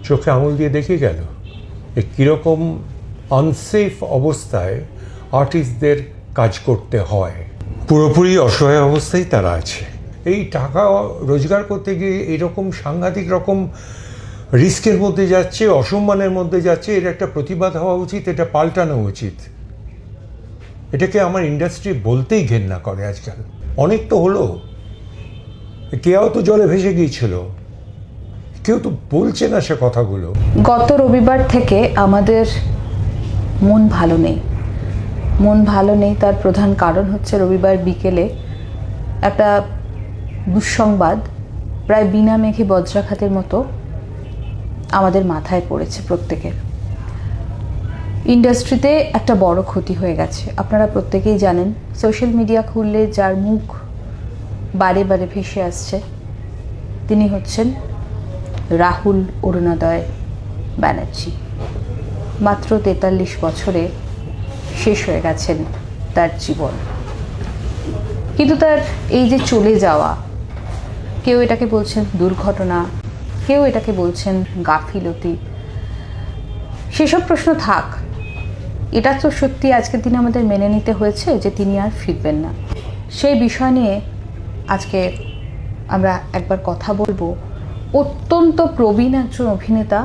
চোখে আঙুল দিয়ে দেখে গেল কীরকম আনসেফ অবস্থায় আর্টিস্টদের কাজ করতে হয়। পুরোপুরি অসহায় অবস্থায় তারা আছে। এই টাকা রোজগার করতে গিয়ে এরকম সাংঘাতিক রকম রিস্কের মধ্যে যাচ্ছে, অসম্মানের মধ্যে যাচ্ছে। এর একটা প্রতিবাদ হওয়া উচিত, এটা পাল্টানো উচিত। এটাকে আমার ইন্ডাস্ট্রি বলতেই ঘেন্না করে আজকাল। অনেক তো হলো, কেউ তো জলে ভেসে গিয়েছিল, কেউ তো বলছে না সে কথাগুলো। গত রবিবার থেকে আমাদের মন ভালো নেই। মন ভালো নেই তার প্রধান কারণ হচ্ছে রবিবার বিকেলে একটা দুঃসংবাদ প্রায় বিনা মেঘে বজ্রাঘাতের মতো আমাদের মাথায় পড়েছে প্রত্যেকের। ইন্ডাস্ট্রিতে একটা বড় ক্ষতি হয়ে গেছে। আপনারা প্রত্যেকেই জানেন, সোশ্যাল মিডিয়া খুললে যার মুখ বারে বারে ভেসে আসছে তিনি হচ্ছেন রাহুল অরুণোদয় ব্যানার্জি। মাত্র 43 বছরে শেষ হয়ে গেছেন তার জীবন। কিন্তু তার এই যে চলে যাওয়া, কেউ এটাকে বলছেন দুর্ঘটনা, কেউ এটাকে বলছেন গাফিলতি, সেসব প্রশ্ন থাক। এটা তো সত্যি আজকের দিনে আমাদের মেনে নিতে হয়েছে যে তিনি আর ফিরবেন না। সেই বিষয় নিয়ে আজকে আমরা একবার কথা বলবো অত্যন্ত প্রবীণ একজন অভিনেতা,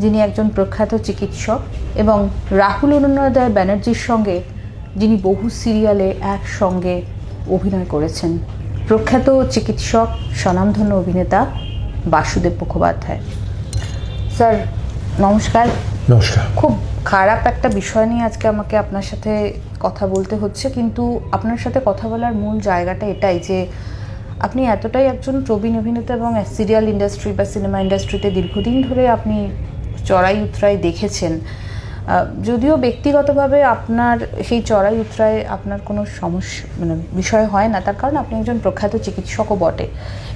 যিনি একজন প্রখ্যাত চিকিৎসক এবং রাহুল অরুণোদয় ব্যানার্জির সঙ্গে যিনি বহু সিরিয়ালে একসঙ্গে অভিনয় করেছেন, প্রখ্যাত চিকিৎসক, স্বনামধন্য অভিনেতা বাসুদেব মুখোপাধ্যায়। স্যার নমস্কার। নমস্কার। খুব খারাপ একটা বিষয় নিয়ে আজকে আমাকে আপনার সাথে কথা বলতে হচ্ছে, কিন্তু আপনার সাথে কথা বলার মূল জায়গাটা এটাই যে আপনি এতটাই একজন প্রবীণ অভিনেতা এবং সিরিয়াল ইন্ডাস্ট্রি বা সিনেমা ইন্ডাস্ট্রিতে দীর্ঘদিন ধরে আপনি চড়াই উতরাই দেখেছেন। যদিও ব্যক্তিগতভাবে আপনার সেই চড়াই উতরায় আপনার কোনো সমস্যা বিষয় হয় না, তার কারণ আপনি একজন প্রখ্যাত চিকিৎসকও বটে।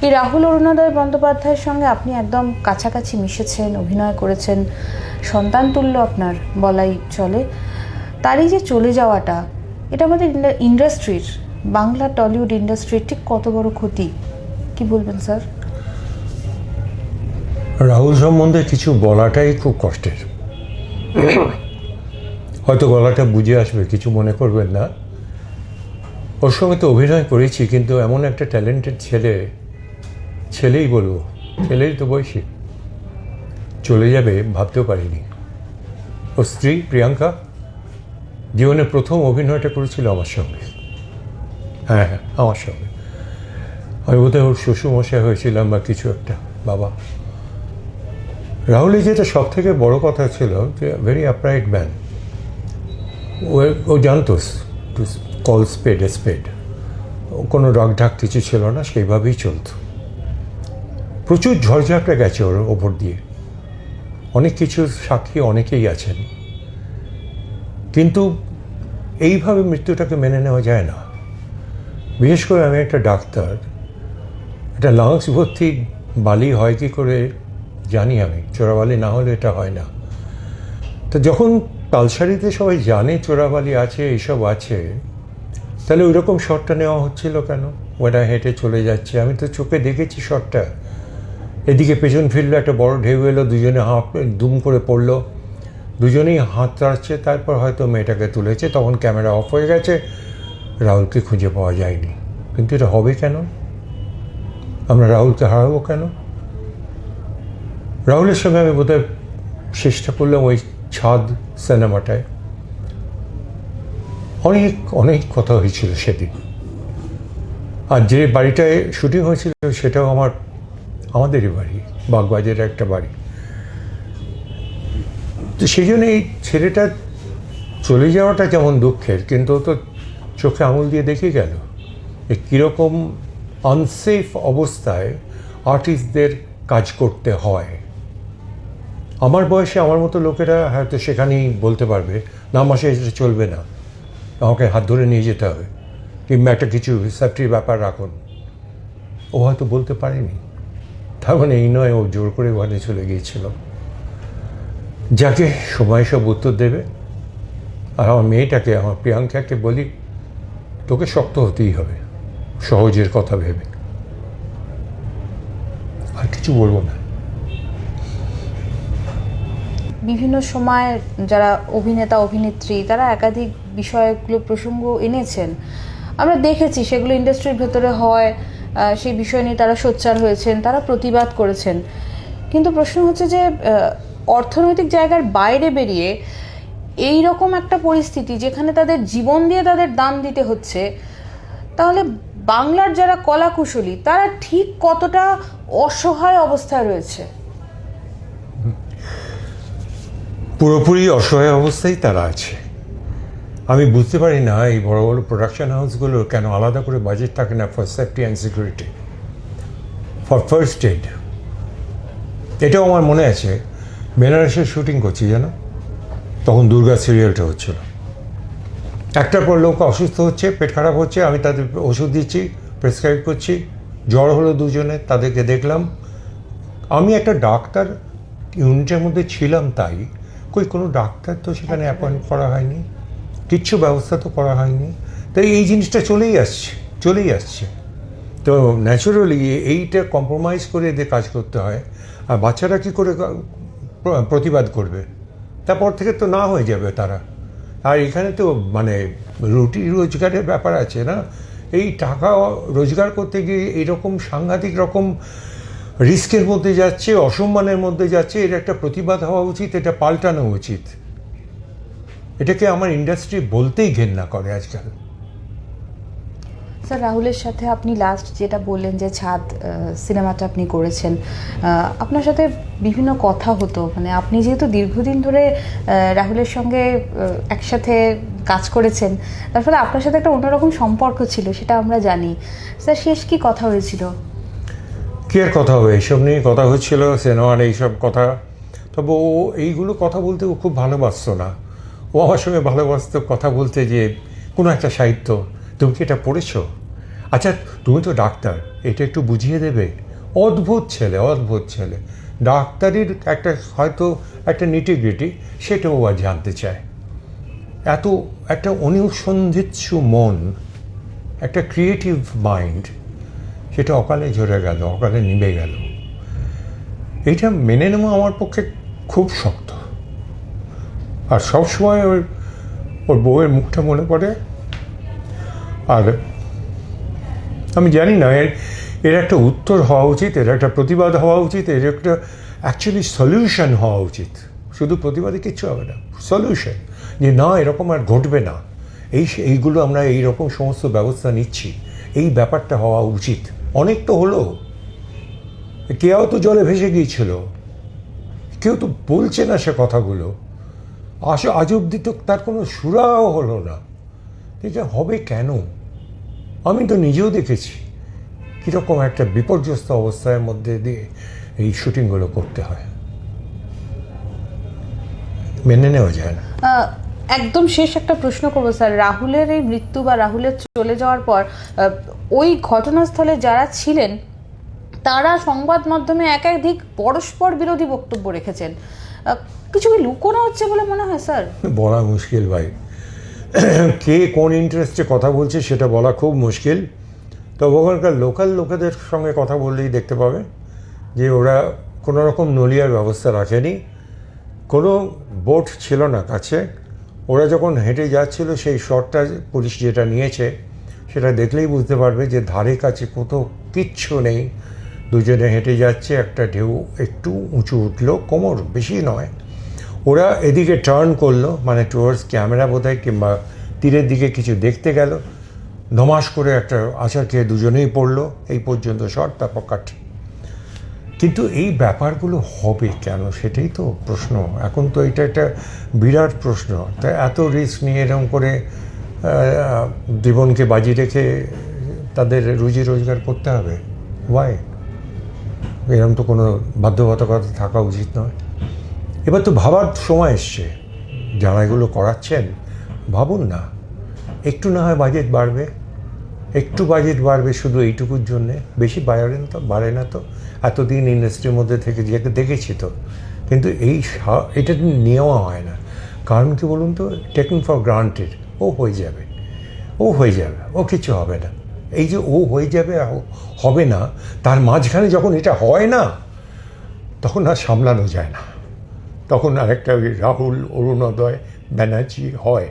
এই রাহুল অরুণোদয় বন্দ্যোপাধ্যায়ের সঙ্গে আপনি একদম কাছাকাছি মিশেছেন, অভিনয় করেছেন, সন্তান তুল্য আপনার বলাই চলে। তারই যে চলে যাওয়াটা, এটা আমাদের ইন্ডাস্ট্রির, বাংলা টলিউড ইন্ডাস্ট্রির ঠিক কত বড় ক্ষতি, কি বলবেন স্যার? রাহুল সম্বন্ধে কিছু বলাটাই খুব কষ্টের। হয়তো গলাটা বুঝে আসবে, কিছু মনে করবেন না। ওর সঙ্গে তো অভিনয় করেছি, কিন্তু এমন একটা ট্যালেন্টেড ছেলেই বলবো, ছেলেই তো বয়সী, চলে যাবে ভাবতেও পারিনি। ওর স্ত্রী প্রিয়াঙ্কা জীবনে প্রথম অভিনয়টা করেছিল আমার সঙ্গে। হ্যাঁ, আমার সঙ্গে। আমি বোধহয় ওর শ্বশুরমশাই হয়েছিলাম বা কিছু একটা। বাবা, রাহুলের যেটা সব থেকে বড় কথা ছিল যে ভেরি আপরাইট ম্যান। ও জানতো টু কল স্পেড এ স্পেড। কোনো রাগ ঢাক কিছু ছিল না, সেইভাবেই চলত। প্রচুর ঝড়ঝাপটা গেছে ওর ওপর দিয়ে, অনেক কিছুর সাক্ষী অনেকেই আছেন। কিন্তু এইভাবে মৃত্যুটাকে মেনে নেওয়া যায় না। বিশেষ করে আমি একটা ডাক্তার, একটা লাংস ভর্তি বালি হয় কি করে জানি আমি, চোরাবালি না হলে এটা হয় না। তো যখন তালসারিতে সবাই জানে চোরাবালি আছে, এইসব আছে, তাহলে ওই রকম শটটা নেওয়া হচ্ছিল কেন? ওটা হেঁটে চলে যাচ্ছে, আমি তো চোখে দেখেছি শটটা। এদিকে পেছন ফিরলো, একটা বড় ঢেউ এলো, দুজনে দুম করে পড়লো, দুজনেই হাত টাড়ছে, তারপর হয়তো মেয়েটাকে তুলেছে, তখন ক্যামেরা অফ হয়ে গেছে, রাহুলকে খুঁজে পাওয়া যায়নি। কিন্তু এটা হবে কেন? আমরা রাহুলকে হারাবো কেন? রাহুলের সঙ্গে আমি বোধহয় শেষটা করলাম ওই ছাদ সিনেমাটায়। অনেক অনেক কথা হয়েছিল সেদিন। আর যে বাড়িটায় শুটিং হয়েছিল সেটাও আমাদেরই বাড়ি, বাগবাজারের একটা বাড়ি। তো সেই জন্য এই ছেলেটা চলে যাওয়াটা যেমন দুঃখের, কিন্তু ও তো চোখে আঙুল দিয়ে দেখে গেল কীরকম আনসেফ অবস্থায় আর্টিস্টদের কাজ করতে হয়। আমার বয়সে আমার মতো লোকেরা হয়তো সেখানেই বলতে পারবে, না মাসে এটা চলবে না, আমাকে হাত ধরে নিয়ে যেতে হবে, কিংবা একটা কিছু সেফটির ব্যাপার রাখুন। ও হয়তো বলতে পারেনি। তার মানে এই নয় ও জোর করে ওখানে চলে গিয়েছিল। যাকে সময় সব উত্তর দেবে। আর আমার মেয়েটাকে, আমার প্রিয়াঙ্কাকে বলি, তোকে শক্ত হতেই হবে, সহজের কথা ভেবে। আর কিছু বলবো না। বিভিন্ন সময় যারা অভিনেতা অভিনেত্রী তারা একাধিক বিষয়গুলো প্রসঙ্গ এনেছেন, আমরা দেখেছি সেগুলো ইন্ডাস্ট্রির ভেতরে হয়, সেই বিষয় নিয়ে তারা সোচ্চার হয়েছেন, তারা প্রতিবাদ করেছেন। কিন্তু প্রশ্ন হচ্ছে যে অর্থনৈতিক জায়গার বাইরে বেরিয়ে এই রকম একটা পরিস্থিতি যেখানে তাদের জীবন দিয়ে তাদের দাম দিতে হচ্ছে, তাহলে বাংলার যারা কলাকুশলী তারা ঠিক কতটা অসহায় অবস্থায় রয়েছে? পুরোপুরি অসহায় অবস্থায় তারা আছে। আমি বুঝতে পারি না এই বড় বড় প্রোডাকশন হাউসগুলোর কেন আলাদা করে বাজেট থাকে না for safety and security, for first aid. এটাও আমার মনে আছে, বেনারসের শুটিং করছি জানো, তখন দুর্গা সিরিয়ালটা হচ্ছিল। একটার পর লোক অসুস্থ হচ্ছে, পেট খারাপ হচ্ছে, আমি তাদের ওষুধ দিচ্ছি, প্রেসক্রাইব করছি, জ্বর হলো দুজনে, তাদেরকে দেখলাম। আমি একটা ডাক্তার ইউনিটের মধ্যে ছিলাম, তাই কোনো ডাক্তার তো সেখানে অ্যাপয়েন্ট করা হয়নি, কিচ্ছু ব্যবস্থা তো করা হয়নি। তাই এই জিনিসটা চলেই আসছে। তো ন্যাচুরালি এইটা কম্প্রোমাইজ করে এদের কাজ করতে হয়। আর বাচ্চারা কী করে প্রতিবাদ করবে? তারপর থেকে তো না হয়ে যাবে তারা। আর এখানে তো মানে রুটি রোজগারের ব্যাপার আছে না, এই টাকা রোজগার করতে গিয়ে এইরকম সাংঘাতিক রকম রিস্কের মধ্যে যাচ্ছে, অসম্মানের মধ্যে যাচ্ছে। এর একটা প্রতিবাদ হওয়া উচিত, এটা পাল্টানো উচিত। এটাকে আমার ইন্ডাস্ট্রি বলতেই ঘেন্না করে আজকাল। স্যার, রাহুলের সাথে আপনি লাস্ট যেটা বললেন যে ছাদ সিনেমাটা আপনি করেছেন, আপনার সাথে বিভিন্ন কথা হতো, মানে আপনি যেহেতু দীর্ঘদিন ধরে রাহুলের সঙ্গে একসাথে কাজ করেছেন, তার ফলে আপনার সাথে একটা অন্যরকম সম্পর্ক ছিল, সেটা আমরা জানি। স্যার, শেষ কি কথা হয়েছিল? কী আর কথা হবে, এইসব নিয়ে কথা হচ্ছিল, সিনেমার এইসব কথা। তবে ও এইগুলো কথা বলতে ও খুব ভালোবাসতো না। ও আমার সঙ্গে ভালোবাসতো কথা বলতে, যে কোনো একটা সাহিত্য, তুমি কি এটা পড়েছো? আচ্ছা, তুমি তো ডাক্তার, এটা একটু বুঝিয়ে দেবে। অদ্ভুত ছেলে। ডাক্তারির একটা হয়তো একটা নিটিগ্রিটি, সেটাও আর জানতে চায়। এত একটা অনুসন্ধিৎসু মন, একটা ক্রিয়েটিভ মাইন্ড, সেটা অকালে ঝরে গেল, অকালে নিভে গেল। এইটা মেনে নেওয়া আমার পক্ষে খুব শক্ত। আর সবসময় ওর বউয়ের মুখটা মনে পড়ে। আর আমি জানি না এর একটা উত্তর হওয়া উচিত, এর একটা প্রতিবাদ হওয়া উচিত, এর একটা অ্যাকচুয়ালি সলিউশন হওয়া উচিত। শুধু প্রতিবাদে কিচ্ছু হবে না, সলিউশন, যে না এরকম আর ঘটবে না, এইগুলো আমরা এইরকম সমস্ত ব্যবস্থা নিচ্ছি, এই ব্যাপারটা হওয়া উচিত। অনেক তো হলো, কেউ তো জলে ভেসে গিয়েছিল, কেউ তো বলছে না সে কথাগুলো। আজ অব্দি তো তার কোনো সুরাও হলো না। এটা হবে কেন? আমি তো নিজেও দেখেছি কীরকম একটা বিপর্যস্ত অবস্থার মধ্যে দিয়ে এই শুটিংগুলো করতে হয়, মেনে নেওয়া যায় না। একদম শেষ একটা প্রশ্ন করবো স্যার, রাহুলের এই মৃত্যু বা রাহুলের চলে যাওয়ার পর ওই ঘটনাস্থলে যারা ছিলেন তারা সংবাদ মাধ্যমে একাধিক পরস্পর বিরোধী বক্তব্য রেখেছেন, কিছু কি লুকোনো হচ্ছে বলে মনে হয় স্যার? বলা মুশকিল ভাই, কে কোন ইন্টারেস্টে কথা বলছে সেটা বলা খুব মুশকিল। তবে ওখানকার লোকাল লোকেদের সঙ্গে কথা বললেই দেখতে পাবে যে ওরা কোনো রকম নলিয়ার ব্যবস্থা রাখেনি, কোনো বোট ছিল না কাছে। ওরা যখন হেঁটে যাচ্ছিল, সেই শটটা পুলিশ যেটা নিয়েছে সেটা দেখলেই বুঝতে পারবে যে ধারে কাছে কোথাও কিচ্ছু নেই। দুজনে হেঁটে যাচ্ছে, একটা ঢেউ একটু উঁচু উঠলো, কোমর বেশি নয়। ওরা এদিকে টার্ন করলো, মানে টুয়ার্ডস ক্যামেরা বোধহয়, কিংবা তীরের দিকে কিছু দেখতে গেল, ধমাস করে একটা আছাড় খেয়ে দুজনেই পড়লো। এই পর্যন্ত শট, তারপর কাট। কিন্তু এই ব্যাপারগুলো হবে কেন, সেটাই তো প্রশ্ন এখন। তো এটা একটা বিরাট প্রশ্ন। তাই এত রিস্ক নিয়ে এরকম করে জীবনকে বাজি রেখে তাদের রুজি রোজগার করতে হবে? ওয়াই? এরকম তো কোনো বাধ্যবাধকতা থাকা উচিত নয়। এবার তো ভাবার সময় এসছে, যারা এগুলো করাচ্ছেন, ভাবুন না, একটু না হয় বাজেট বাড়বে, একটু বাজেট বাড়বে শুধু এইটুকুর জন্যে, বেশি বাড়ে না তো। এতদিন ইন্ডাস্ট্রির মধ্যে থেকে দেখেছি তো। কিন্তু এটা নেওয়া হয় না। কারণ কি বলুন তো, টেকেন ফর গ্রান্টেড, ও হয়ে যাবে, ও কিছু হবে না। এই যে ও হয়ে যাবে, হবে না, তার মাঝখানে যখন এটা হয় না, তখন আর সামলানো যায় না, তখন আরেকটা ওই রাহুল অরুণোদয় ব্যানার্জি হয়।